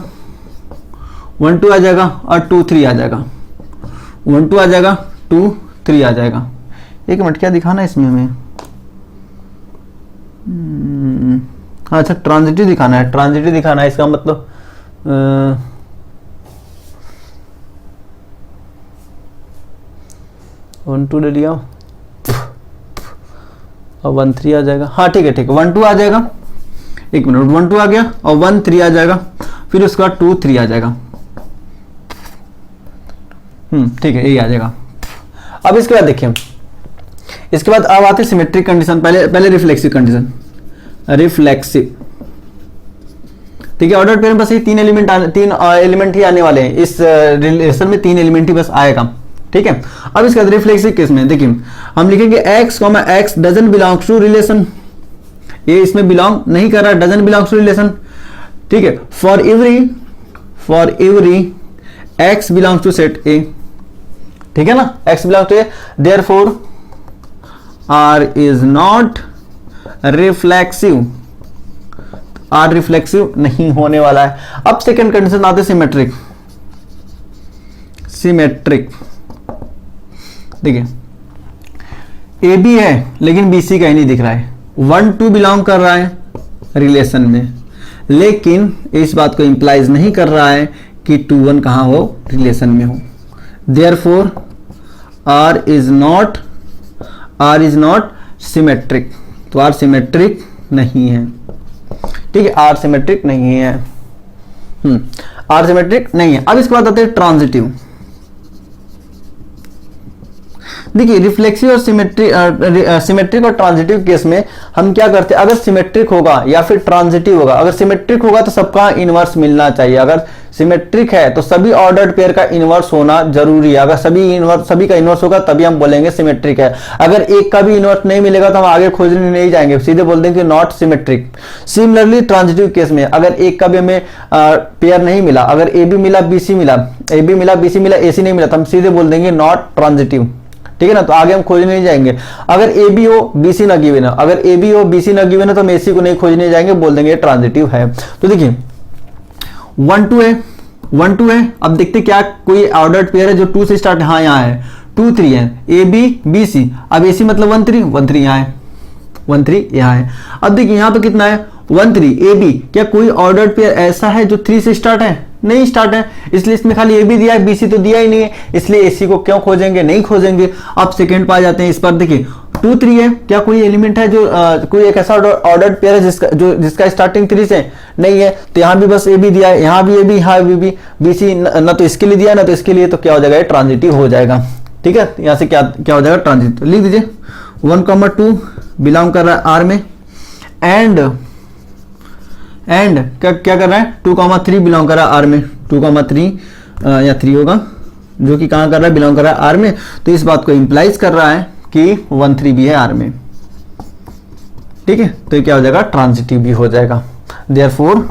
1 2 आ जाएगा और 2 3 आ जाएगा, 1 2 आ जाएगा 2 3 आ जाएगा। एक मिनट क्या दिखाना है इसमें हमें, अच्छा ट्रांजिटिव दिखाना है, ट्रांजिटिव दिखाना है, इसका मतलब 1 2 ले लिया और 1 3 आ जाएगा, हाँ ठीक है ठीक है, 1 2 आ जाएगा, एक मिनट 1 2 आ गया और 1 3 आ जाएगा, फिर उसके बाद 2 3 आ जाएगा, ठीक है यही आ जाएगा। अब इसके बाद देखिए, इसके बाद अब आते सिमेट्रिक कंडीशन, पहले रिफ्लेक्सिव कंडीशन, रिफ्लेक्सिव, ठीक है, ऑर्डर पेयर में बस ये तीन एलिमेंट ही आने वाले हैं, इस रिलेशन में 3 एलिमेंट ही बस आएगा, ठीक है। अब इसके बाद रिफ्लेक्सिव केस में देखिए हम लिखेंगे x, x doesn't belongs to relation, ये इसमें बिलोंग नहीं कर रहा, डजंट बिलोंग्स टू रिलेशन, ठीक है। For every x belongs to set A, ठीक है ना, x belongs to A, therefore R is not reflexive, R reflexive नहीं होने वाला है। अब सेकंड कंडीशन आते सिमेट्रिक, सिमेट्रिक देखिए ए बी है लेकिन बी सी का ही नहीं दिख रहा है, 1 2 बिलोंग कर रहा है रिलेशन में, लेकिन इस बात को इंप्लाइज नहीं कर रहा है कि 2 1 कहां हो, रिलेशन में हो, therefore R is not symmetric, तो R सिमेट्रिक नहीं है, ठीक है, R सिमेट्रिक नहीं है, R सिमेट्रिक नहीं है। अब इसके बाद आते हैं ट्रांजिटिव, देखिए रिफ्लेक्सिव और सिमेट्रिक और ट्रांजिटिव केस में हम क्या करते हैं, अगर सिमेट्रिक होगा या फिर ट्रांजिटिव होगा, अगर सिमेट्रिक होगा तो सबका इनवर्स मिलना चाहिए, अगर सिमेट्रिक है तो सभी ऑर्डर्ड पेयर का इनवर्स होना जरूरी है, अगर सभी का इनवर्स होगा तभी हम बोलेंगे सिमेट्रिक है, अगर एक का भी इनवर्स नहीं मिलेगा तो हम आगे खोजने नहीं जाएंगे, सीधे बोल देंगे not symmetric. Similarly transitive case में अगर एक का भी हमें पेयर नहीं मिला, अगर ए बी मिला बी सी मिला, ए बी मिला बी सी मिला ए सी नहीं मिला, तो हम सीधे बोल देंगे नॉट ट्रांजिटिव, ठीक है ना, तो आगे हम खोजने नहीं जाएंगे। अगर ए बी हो बी सी ना गिवन है, अगर ए बी हो बी सी ना गिवन है तो हम ए सी को नहीं खोजने जाएंगे, बोल देंगे ट्रांजिटिव है। तो देखिए 1 2 है, 1 2 है, अब देखते क्या कोई ऑर्डर्ड पेयर है जो 2 से स्टार्ट, हाँ यहाँ है, 2 3 है, ए बी बी सी, अब ए सी मतलब 1 3, 1 3 यहाँ है, 1 3 यहाँ है। अब देखिए यहाँ पे कितना है 1 3 ए बी, क्या कोई ऑर्डर्ड पेयर ऐसा है जो 3 से स्टार्ट है, नहीं स्टार्ट है, इसलिए इसमें खाली ए बी दिया है, बी सी तो दिया ही नहीं है, इसलिए ए सी को क्यों खोजेंगे, नहीं खोजेंगे। अब सेकंड पा जाते हैं, इस पर देखिए 2 3 है, क्या कोई एलिमेंट है जो कोई एक ऐसा ऑर्डर्ड पेयर है जिसका स्टार्टिंग 3 से नहीं है, तो यहाँ भी बस ए बी दिया है, यहाँ भी ए बी, यहाँ भी बी सी, ना तो इसके लिए दिया है ना तो इसके लिए, तो क्या हो जाएगा, ट्रांजिटिव हो जाएगा, ठीक है। यहाँ से क्या हो जाएगा, ट्रांजिटिव। लिख दीजिए 1 2 बिलोंग कर रहा है आर में, एंड क्या कर रहा है 2 3 बिलोंग कर रहा है आर में, 2 3 या 3 होगा, जो कि कहां कर रहा है, बिलोंग कर रहा है आर में, तो इस बात को इंप्लाइज कर रहा है कि 1 3 भी है आर में, ठीक है, तो ये क्या हो जाएगा, ट्रांजिटिव भी हो जाएगा, देयरफॉर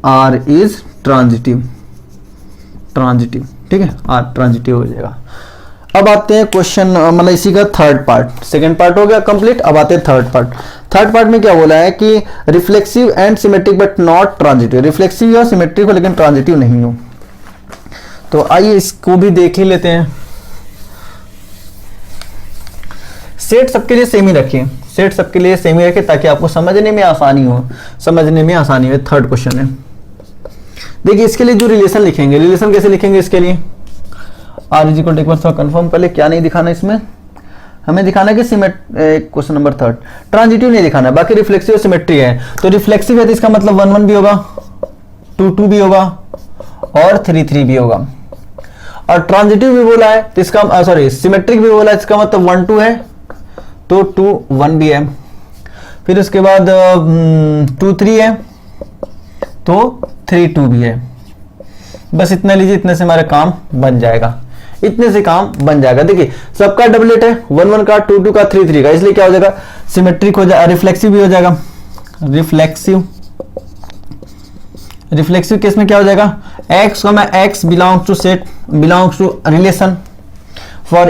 आर इज ट्रांजिटिव, ठीक है, आर ट्रांजिटिव हो जाएगा। अब आते हैं क्वेश्चन, मतलब इसी का थर्ड पार्ट, सेकंड पार्ट हो गया कंप्लीट, अब आते हैं थर्ड पार्ट। थर्ड पार्ट में क्या बोला है कि reflexive and symmetric but not transitive, reflexive और सिमेट्रिक हो लेकिन ट्रांजिटिव नहीं हो। तो आइए इसको भी देख ही लेते हैं। सेट सबके लिए सेम ही रखिए, सेट सबके लिए सेम ही रखिए ताकि आपको समझने में आसानी हो, थर्ड क्वेश्चन है। देखिए इसके लिए जो रिलेशन लिखेंगे, रिलेशन कैसे लिखेंगे इसके लिए, आर इज इक्वल टू, एक बार कंफर्म पहले क्या नहीं दिखाना इसमें, हमें दिखाना है कि क्वेश्चन नंबर थर्ड ट्रांजिटिव नहीं दिखाना है, बाकी रिफ्लेक्सिव और सिमेट्री है। तो रिफ्लेक्सिव है तो इसका मतलब 1 1 भी होगा, 2 2 भी होगा और 3 3 भी होगा, और ट्रांजिटिव भी बोला है तो इसका सिमेट्रिक भी बोला है, इसका मतलब 1 2 है तो 2 1 भी है, फिर उसके बाद 2 3 है तो 3 2 भी है। बस इतना लीजिए, इतने से हमारा काम बन जाएगा, इतने से काम बन जाएगा। देखिए सबका डबलेट है, 1 1 का, 2 2 का, 3 3 का, इसलिए क्या हो जाएगा, सिमेट्रिक हो जाएगा, रिफ्लेक्सिव भी हो जाएगा। रिफ्लेक्सिव केस में क्या हो जाएगा, x, x belongs to set, belongs to relation for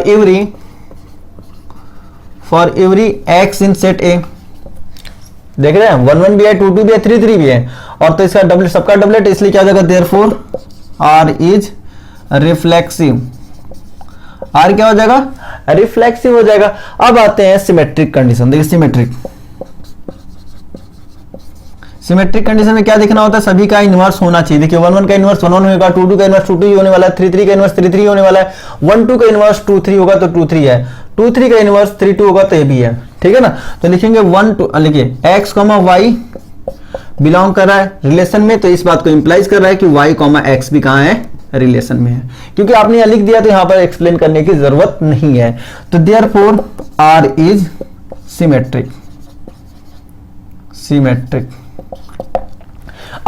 every x in set A। देख रहे हैं 1 1 भी है, 2 2 भी है, 3 3 भी है, और तो इसका डबलेट, सबका डबलेट, इसलिए क्या हो जाएगा, therefore R is reflexive. R क्या हो जाएगा, रिफ्लेक्सिव हो जाएगा। अब आते हैं सिमेट्रिक कंडीशन। देखिए सिमेट्रिक कंडीशन में क्या देखना होता है, सभी का इनवर्स होना चाहिए। देखिए 1 1 का इनवर्स 1 1 होगा, 2 2 का इनवर्स 2 2 होने वाला है, 3 3 का इनवर्स 3 3 होने वाला है, 1 2 का इनवर्स 2 3 होगा तो 2 3 है, 2 3 का इनवर्स 3 2 होगा तो ये भी है। ठीक है ना, तो लिखेंगे 1 2, लिखिए x, y बिलोंग कर रहा है रिलेशन में, तो इस बात को इंप्लाइज कर रहा है कि y, x भी कहां है, रिलेशन में है। क्योंकि आपने यहां लिख दिया तो यहां पर एक्सप्लेन करने की जरूरत नहीं है। तो देयरफॉर R इज सिमेट्रिक।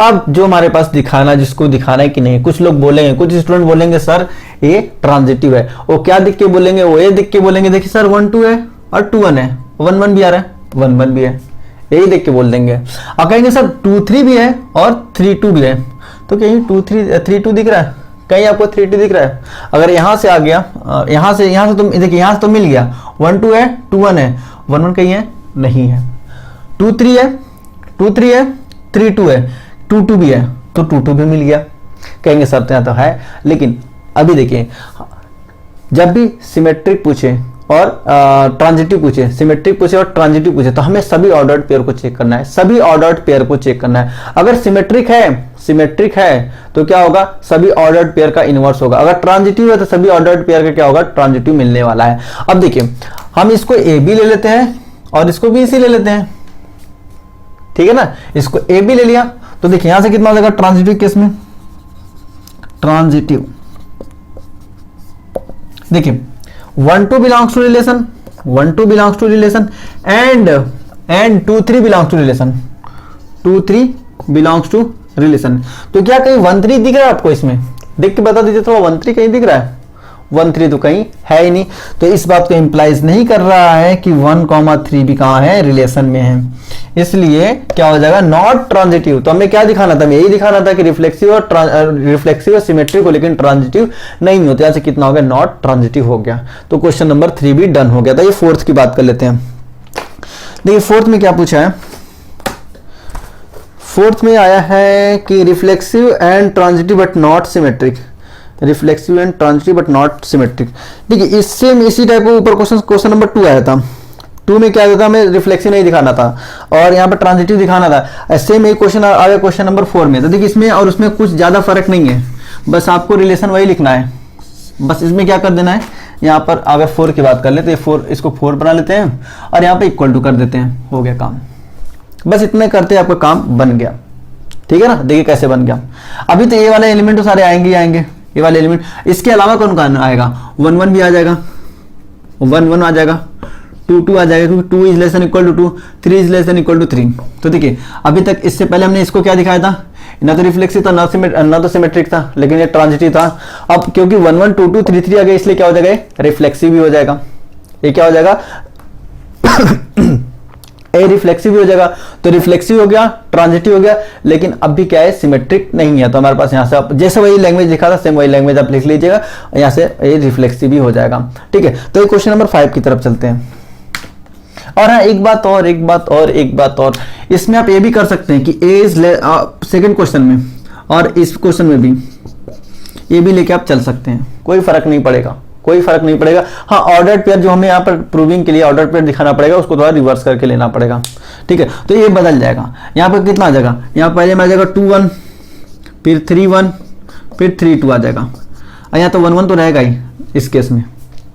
अब जो हमारे पास दिखाना, जिसको दिखाना है कि नहीं, कुछ लोग बोलेंगे, कुछ स्टूडेंट बोलेंगे सर ये ट्रांजिटिव है, वो क्या दिख के बोलेंगे, वो ये दिख के बोलेंगे, देखिए सर 1 2 है और 2 1 है, 1 1 भी आ रहा है, 1 1 भी है, यही देख के बोल देंगे। और कहेंगे सर 2 3 भी है और 3 2 भी है, तो कहीं 3 2 दिख रहा है, कहीं आपको 3 2 दिख रहा है। अगर यहां से आ गया, यहां से तो देखिए यहां से तो मिल गया, 1 2 है, 2 1 है, 1 1 कहीं है, नहीं है, 2 3 है, 2 3 है, 3 2 है, 2 2 भी है, तो 2 2 भी मिल गया। कहेंगे सर तो यहाँ तो है, लेकिन अभी देखिए जब भी सिमेट्रिक पूछे और ट्रांजिटिव पूछे, सिमेट्रिक पूछे और ट्रांजिटिव पूछे, तो हमें सभी ऑर्डर्ड पेयर को चेक करना है, सभी ऑर्डर्ड पेयर को चेक करना है। अगर सिमेट्रिक है तो क्या होगा, सभी ऑर्डर्ड पेयर का इनवर्स होगा। अगर ट्रांजिटिव है तो सभी ऑर्डर्ड पेयर का क्या होगा, ट्रांजिटिव मिलने वाला है। अब देखिए हम इसको ए बी ले लेते हैं और इसको बी सी ले लेते हैं, ठीक है ना, इसको ए बी ले लिया तो देखिए यहां से कितना हो जाएगा ट्रांजिटिव केस में, ट्रांजिटिव देखिए 1 2 belongs to relation, 1 2 belongs to relation and 2 3 belongs to relation, 2 3 belongs to relation. तो क्या कहीं 1 3 दिख रहा है आपको, इसमें देख के बता दीजिए, तो 1 3 कहीं दिख रहा है, 1 3 तो कहीं है ही नहीं, तो इस बात को इंप्लाइज नहीं कर रहा है कि 1 3 भी कहां है, रिलेशन में है, इसलिए क्या हो जाएगा, नॉट ट्रांजिटिव। तो हमें क्या दिखाना था, हमें यही दिखाना था कि रिफ्लेक्सिव और सिमेट्रिक हो, लेकिन ट्रांजिटिव नहीं होते। यहां से कितना हो गया, नॉट ट्रांजिटिव हो गया। तो क्वेश्चन नंबर 3 भी डन हो गया था। ये फोर्थ की बात कर लेते हैं। देखिए फोर्थ में क्या पूछा है, फोर्थ में आया है कि reflexive and transitive but not symmetric, reflexive and transitive but not symmetric. देखिए इससे इसी टाइप का ऊपर क्वेश्चन नंबर 2 आया था। 2 में क्या था, हमें रिफ्लेक्सिव नहीं दिखाना था और यहाँ पर ट्रांजिटिव दिखाना था। ऐसे में क्वेश्चन आ गया क्वेश्चन नंबर 4 में। तो देखिए इसमें और उसमें कुछ ज्यादा फर्क नहीं है, बस आपको रिलेशन वही लिखना है। बस इसमें क्या कर देना है, यहाँ पर अगर 4 की बात कर ले तो 4, इसको 4 बना लेते हैं और यहाँ पे इक्वल टू कर देते हैं, हो गया काम। बस इतने करते आपका काम बन गया, ठीक है ना। देखिए कैसे बन गया। अभी तो ये वाले एलिमेंट तो सारे आएंगे ही आएंगे, ये वाले एलिमेंट। इसके अलावा कौन कौन आएगा, 1 1 भी आ जाएगा, 1 1 आ जाएगा, 2 2 आ जाएगा, क्योंकि 2 is less than equal to 2, 3 is less than equal to 3। तो देखिए अभी तक इससे पहले हमने इसको क्या दिखाया था, ना तो रिफ्लेक्सिव था ना तो सिमेट्रिक था, लेकिन ये ट्रांजिटिव था। अब क्योंकि 1 1 2 2 3 3 आ गया, इसलिए क्या हो जाएगा, रिफ्लेक्सिव भी हो जाएगा। ये क्या हो जाएगा ए रिफ्लेक्सिव हो जाएगा। तो रिफ्लेक्सिव हो गया, ट्रांजिटिव हो गया, लेकिन अब भी क्या है, सिमेट्रिक नहीं है। तो हमारे पास यहाँ से आप जैसे वही लैंग्वेज लिखा था, सेम वही लैंग्वेज आप लिख लीजिएगा, यहाँ से ये रिफ्लेक्सिव भी हो जाएगा, ठीक है। तो ये क्वेश्चन नंबर 5 की तरफ चलते हैं। और हाँ एक बात और इसमें आप ये भी कर सकते हैं कि ए इज सेकेंड क्वेश्चन में और इस क्वेश्चन में भी ये भी लेके आप चल सकते हैं, कोई फर्क नहीं पड़ेगा। हाँ ऑर्डर्ड पेयर जो हमें यहाँ पर प्रूविंग के लिए ऑर्डर्ड पेयर दिखाना पड़ेगा, उसको थोड़ा रिवर्स करके लेना पड़ेगा, ठीक है। तो ये बदल जाएगा। यहाँ पर कितना आ जाएगा, यहाँ पहले में आ जाएगा 2 1, फिर 3 1, फिर 3 2 आ जाएगा, और यहाँ तो 1 1 तो रहेगा ही इस केस में,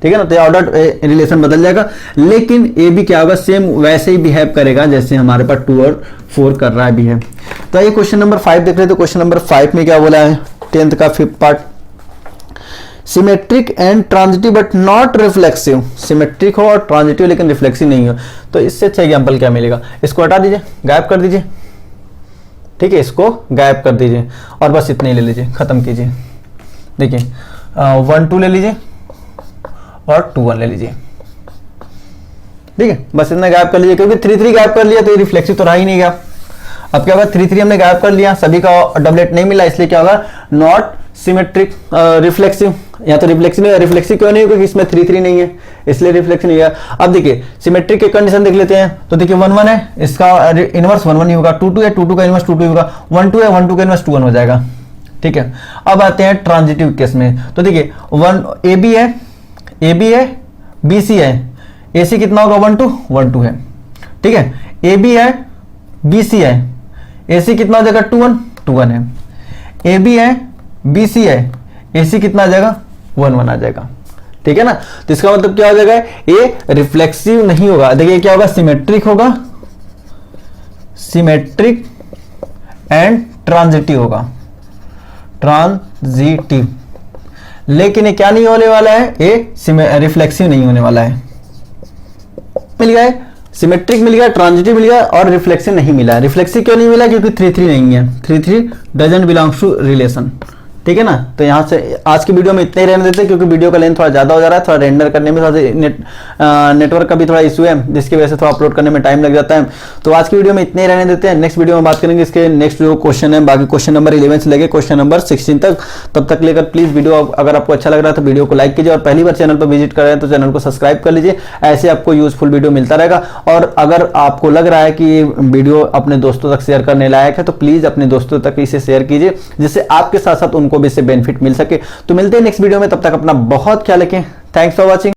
ठीक है ना। तो ऑर्डर्ड रिलेशन बदल जाएगा, लेकिन ये भी क्या होगा, सेम वैसे ही बिहेव करेगा जैसे हमारे पास 2 और 4 कर रहा है बिहेव। तो ये क्वेश्चन नंबर 5 देख रहे हैं। तो क्वेश्चन नंबर 5 में क्या बोला है, 10th का 5th part, symmetric and transitive but not reflexive. Symmetric हो और ट्रांजिटिव लेकिन रिफ्लेक्सिव नहीं हो, तो इससे अच्छा एग्जांपल क्या मिलेगा, इसको हटा दीजिए, गायब कर दीजिए, ठीक है, इसको गायब कर दीजिए और बस इतने ही ले लीजिए, खत्म कीजिए। देखिए 1 2 ले लीजिए और 2 1 ले लीजिए, ठीक है, बस इतना गायब कर लीजिए, क्योंकि 3 3 गायब कर लिया तो ये रिफ्लेक्सिव तो रहा ही नहीं गया। अब क्या होगा, 3 3 हमने गायब कर लिया, सभी का डबलेट नहीं मिला, इसलिए क्या होगा, नॉट सिमेट्रिक रिफ्लेक्सिव। या तो रिफ्लेक्सिव नहीं, रिफ्लेक्सिव क्यों नहीं होगा, क्योंकि इसमें 3 3 नहीं है, इसलिए रिफ्लेक्सिव नहीं है। अब देखिए सिमेट्रिक के कंडीशन देख लेते हैं, तो देखिए 1 1 है, इसका इनवर्स 1 1 ही होगा, 2 2 है, 2 2 का इनवर्स 2 2 ही होगा, 1 2 है, 1 2 का इनवर्स 2 1 हो जाएगा, ठीक है। अब आते हैं ट्रांजिटिव केस में, तो देखिए 1 AB है, AB है, BC है, AC कितना होगा 1 2 1 2 है, ठीक है। AB है, BC है, AC कितना हो जाएगा 2 1 2 1 है, AB है, BC है, AC कितना आ जाएगा 1 1 आ जाएगा, ठीक है ना। तो इसका मतलब क्या हो जाएगा, ये रिफ्लेक्सिव नहीं होगा। देखिए क्या होगा, सिमेट्रिक होगा, सिमेट्रिक एंड ट्रांजिटिव होगा, ट्रांजिटिव। लेकिन ये क्या नहीं होने वाला है, ये रिफ्लेक्सिव नहीं होने वाला है। मिल गया है, सिमेट्रिक मिल गया, ट्रांजिटिव मिल गया और रिफ्लेक्सिव नहीं मिला। रिफ्लेक्सिव क्यों नहीं मिला, क्योंकि 3 3 नहीं है, 3 3 डजंट बिलोंग्स टू रिलेशन, ठीक है ना। तो यहाँ से आज की वीडियो में इतने ही रहने देते हैं, क्योंकि वीडियो का लेंथ थोड़ा ज्यादा हो जा रहा है, थोड़ा रेंडर करने में थोड़ा नेटवर्क का भी थोड़ा इशू है, जिसकी वजह से थोड़ा अपलोड करने में टाइम लग जाता है। तो आज की वीडियो में इतने ही रहने देते हैं, नेक्स्ट वीडियो में बात करेंगे इसके नेक्स्ट जो क्वेश्चन है, बाकी क्वेश्चन नंबर 11 से लेकर क्वेश्चन नंबर 16 तक। तब तक लेकर प्लीज वीडियो अगर आपको अच्छा लग रहा है तो वीडियो को लाइक कीजिए, और पहली बार चैनल पर विजिट कर रहे हैं तो चैनल को सब्सक्राइब कर लीजिए, ऐसे आपको यूजफुल वीडियो मिलता रहेगा। और अगर आपको लग रहा है कि ये वीडियो अपने दोस्तों तक शेयर करने लायक है तो प्लीज अपने दोस्तों तक इसे शेयर कीजिए, जिससे आपके साथ साथ उनको भी इससे बेनिफिट मिल सके। तो मिलते हैं नेक्स्ट वीडियो में, तब तक अपना बहुत ख्याल रखें। Thanks for watching.